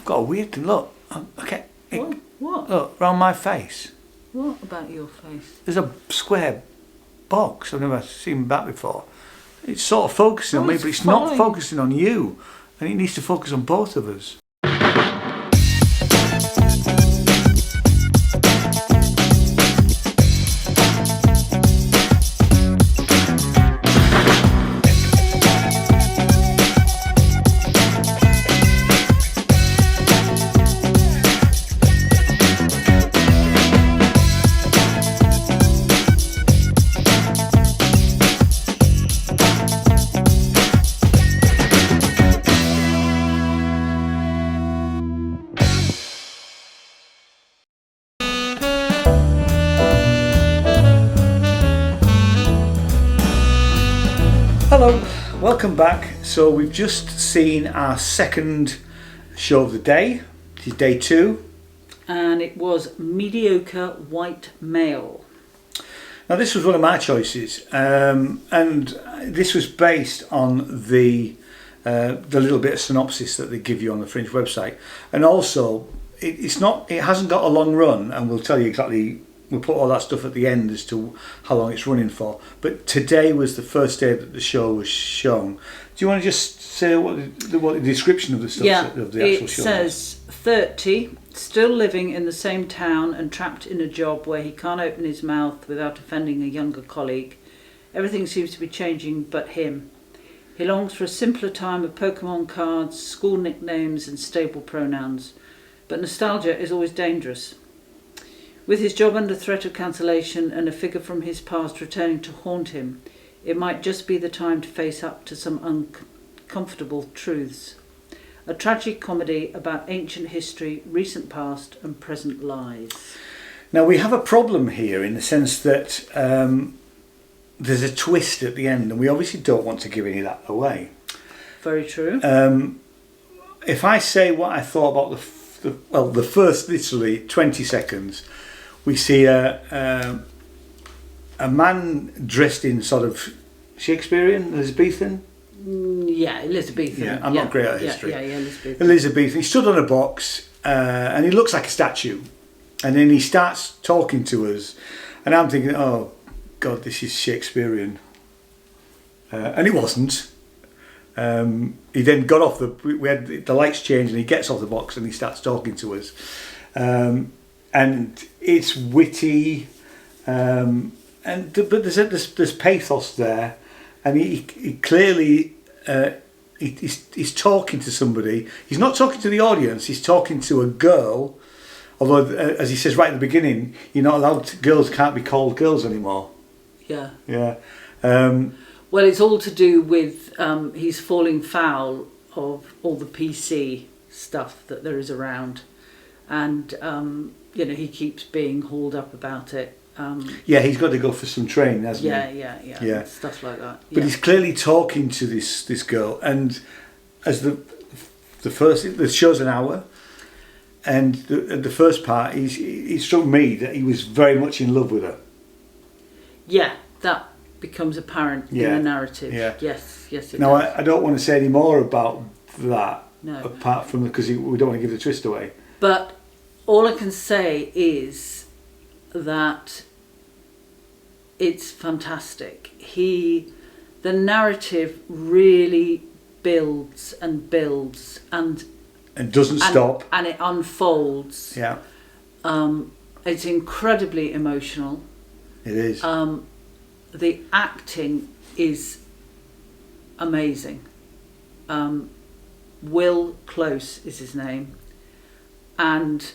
got a weird thing. Look, okay. What? Look, around my face. What about your face? There's a square box. I've never seen that before. It's sort of focusing on me, but it's not focusing on you. And it needs to focus on both of us. Hello, welcome back. So we've just seen our second show of the day. This is day 2. And it was Mediocre White Male. Now this was one of my choices, and this was based on the little bit of synopsis that they give you on the Fringe website, and also it hasn't got a long run, and we'll tell you exactly. We'll put all that stuff at the end as to how long it's running for. But today was the first day that the show was shown. Do you want to just say what the description of the stuff of the actual show? It says 30, still living in the same town and trapped in a job where he can't open his mouth without offending a younger colleague. Everything seems to be changing but him. He longs for a simpler time of Pokémon cards, school nicknames and stable pronouns. But nostalgia is always dangerous. With his job under threat of cancellation and a figure from his past returning to haunt him, it might just be the time to face up to some uncomfortable truths. A tragic comedy about ancient history, recent past and present lies. Now we have a problem here in the sense that there's a twist at the end, and we obviously don't want to give any of that away. Very true. If I say what I thought about the first literally 20 seconds, we see a man dressed in sort of Shakespearean, Elizabethan. Yeah, Elizabethan. Yeah, I'm not great at history. Yeah, Elizabethan. Elizabethan. He stood on a box and he looks like a statue. And then he starts talking to us. And I'm thinking, oh, God, this is Shakespearean. And it wasn't. He then got off we had the lights changed, and he gets off the box and he starts talking to us, and it's witty, but there's pathos there, and he clearly he's talking to somebody. He's not talking to the audience. He's talking to a girl. Although, as he says right at the beginning, you're not allowed. Girls can't be called girls anymore. Yeah. Yeah. Well, it's all to do with he's falling foul of all the PC stuff that there is around, and he keeps being hauled up about it. Yeah, he's got to go for some training, hasn't he? Yeah, stuff like that. But he's clearly talking to this girl, and as the show's an hour, and the first part, he struck me that he was very much in love with her. Yeah, that becomes apparent in the narrative. Yeah. Yes, it does. I don't want to say any more about that, no. Apart from because we don't want to give the twist away. But all I can say is that it's fantastic. The narrative really builds and builds and doesn't stop, and it unfolds. Yeah. It's incredibly emotional. It is. The acting is amazing. Will Close is his name, and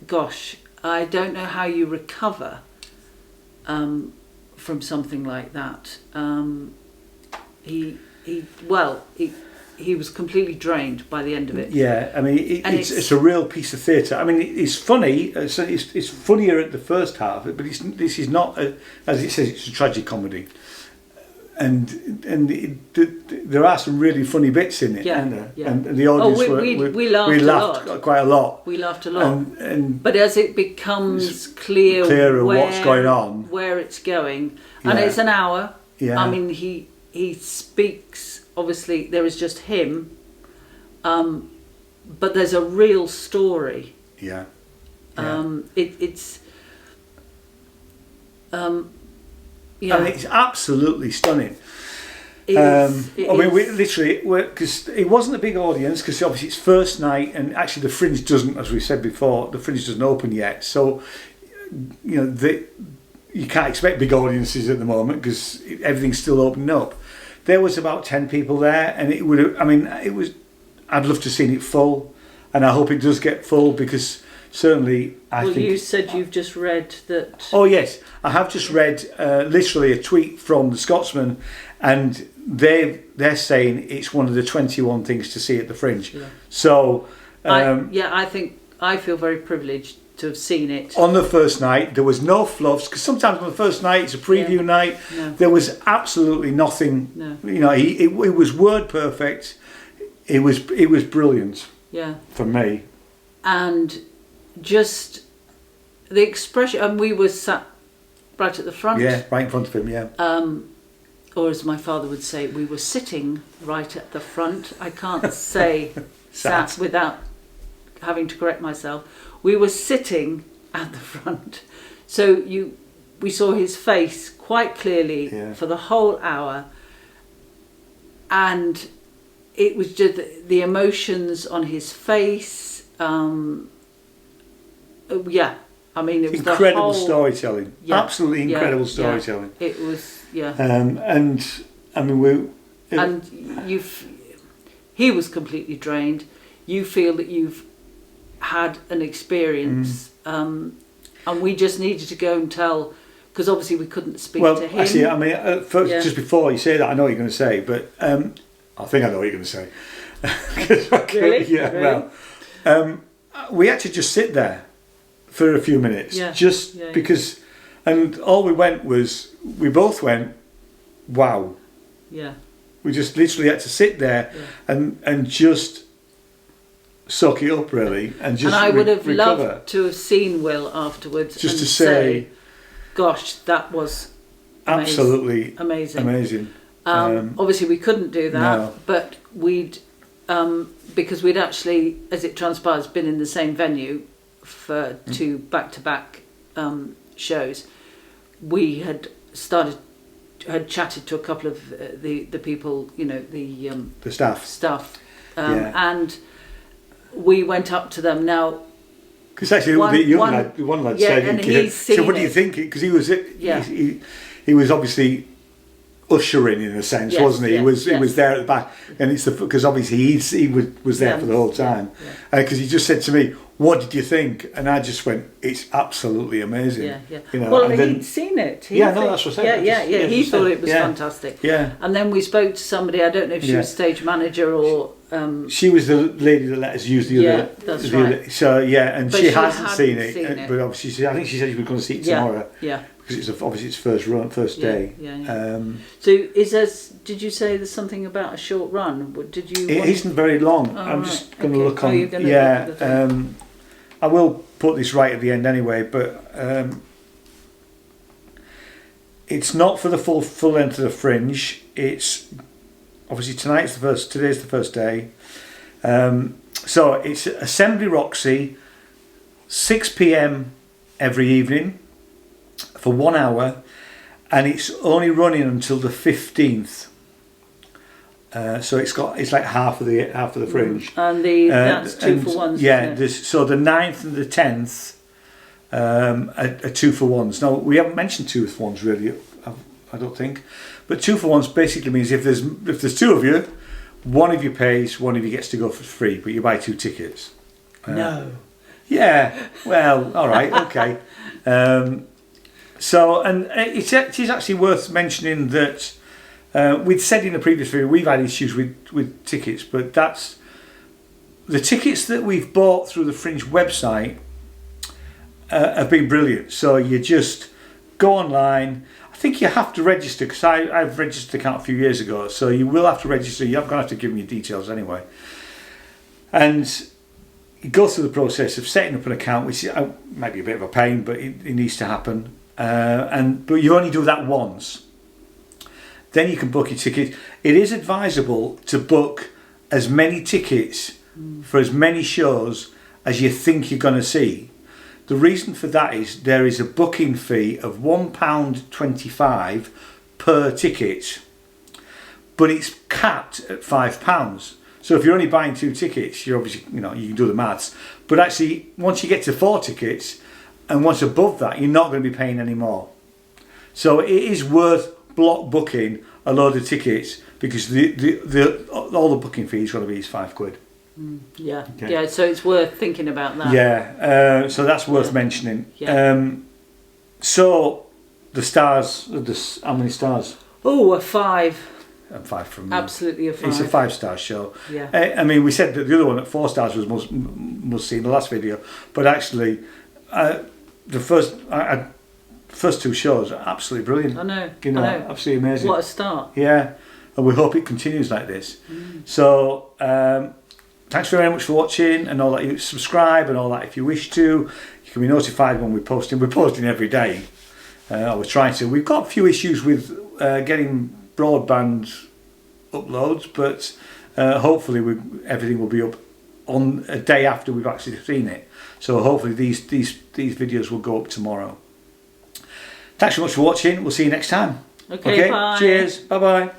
gosh, I don't know how you recover from something like that. He was completely drained by the end of it. Yeah, I mean, it's a real piece of theatre. I mean, it's funny. It's funnier at the first half, but this is not, as it says, it's a tragicomedy. And there are some really funny bits in it, aren't there? Yeah. And the audience we laughed quite a lot. We laughed a lot. But as it becomes clearer what's going on, where it's going, and it's an hour. Yeah. I mean, he speaks. Obviously, there is just him. but there's a real story. Yeah. It's yeah. I mean, it's absolutely stunning. It is. We literally, because it wasn't a big audience, because obviously it's first night, and actually the Fringe doesn't, as we said before, the Fringe doesn't open yet. So, you know, you can't expect big audiences at the moment because everything's still opening up. There was about 10 people there, and it would have, I mean, it was, I'd love to have seen it full, and I hope it does get full, because certainly I think... Well, you said you've just read that... Oh yes, I have just read literally a tweet from the Scotsman, and they're saying it's one of the 21 things to see at the Fringe. Yeah. So... I think I feel very privileged to have seen it. On the first night, there was no fluffs, because sometimes on the first night, it's a preview night, there was absolutely nothing. No. You know, it was word perfect. It was brilliant. Yeah. For me. And just the expression, and we were sat right at the front. Yeah, right in front of him, yeah. Or as my father would say, we were sitting right at the front. I can't say sat without having to correct myself. We were sitting at the front. So we saw his face quite clearly for the whole hour. And it was just the emotions on his face. I mean, it was incredible storytelling. Yeah, absolutely incredible storytelling. Yeah. It was, and I mean, he was completely drained. You feel that you've had an experience, and we just needed to go and tell, because obviously we couldn't speak to him. Actually, I mean, just before you say that, I know what you're going to say, but I think I know what you're going to say. Really? Yeah. Really? Well, we had to just sit there for a few minutes, because, and all we both went, wow. Yeah. We just literally had to sit there and just soak it up, really, and just. And I would have loved to have seen Will afterwards, just to say, "Gosh, that was absolutely amazing." Obviously, we couldn't do that, but we'd because we'd actually, as it transpires, been in the same venue for two back-to-back shows. We had chatted to a couple of the people, you know, the staff, and we went up to them now. Because actually, one lad said, and he's seen so what do you think? Because he was obviously ushering in a sense, wasn't he? He was there at the back, and it's because obviously he was there for the whole time. Because he just said to me, "What did you think?" And I just went, "It's absolutely amazing." Yeah. You know, well, he'd seen it. That's what I said. Yeah. He thought it was fantastic. Yeah. And then we spoke to somebody. I don't know if she was stage manager or. She was the lady that let us use the other. That's right. So and she hasn't seen it. But obviously, I think she said she was going to see it tomorrow. Yeah. Because it's obviously its first day. Yeah. So did you say there's something about a short run? Did you? It isn't very long. I'm just going to look on. Look at the I will put this right at the end anyway, but it's not for the full length of the Fringe. It's obviously today's the first day. So it's Assembly Roxy, 6 p.m. every evening for 1 hour, and it's only running until the 15th. So it's like half of the Fringe, and that's 2 for 1s. Yeah, so the 9th and the 10th are 2 for 1s. Now we haven't mentioned 2 for 1s really, I don't think, but 2 for 1s basically means if there's 2 of you, one of you pays, one of you gets to go for free, but you buy 2 tickets. No. Yeah. Well, all right, okay. So, and it is actually worth mentioning that. We'd said in the previous video we've had issues with tickets, but that's the tickets that we've bought through the Fringe website have been brilliant. So you just go online. I think you have to register, because I've registered an account a few years ago, so you will have to register. You're going to have to give me your details anyway, and you go through the process of setting up an account, which might be a bit of a pain, but it needs to happen. But you only do that once. Then you can book your ticket. It is advisable to book as many tickets for as many shows as you think you're going to see. The reason for that is there is a booking fee of £1.25 per ticket, but it's capped at £5. So if you're only buying 2 tickets, you're obviously, you can do the maths. But actually, once you get to 4 tickets, and once above that, you're not going to be paying any more. So it is worth block booking a load of tickets, because all the booking fee is going to be £5. Yeah, Okay. yeah. So it's worth thinking about that. Yeah, so that's worth mentioning. Yeah. So the stars, how many stars? Oh, a 5. And 5 from me. Absolutely a 5. It's a 5-star show. Yeah. I mean, we said that the other one at 4 stars was must see in the last video, but actually, the first 2 shows are absolutely brilliant. I know. I know. Absolutely amazing. What a start. Yeah, and we hope it continues like this. So, thanks very much for watching, and all that. You subscribe and all that if you wish to. You can be notified when we're posting. We're posting every day. I was trying to. We've got a few issues with getting broadband uploads, but hopefully everything will be up on a day after we've actually seen it. So hopefully these videos will go up tomorrow. Thanks so much for watching. We'll see you next time. Okay, bye. Cheers. Bye bye.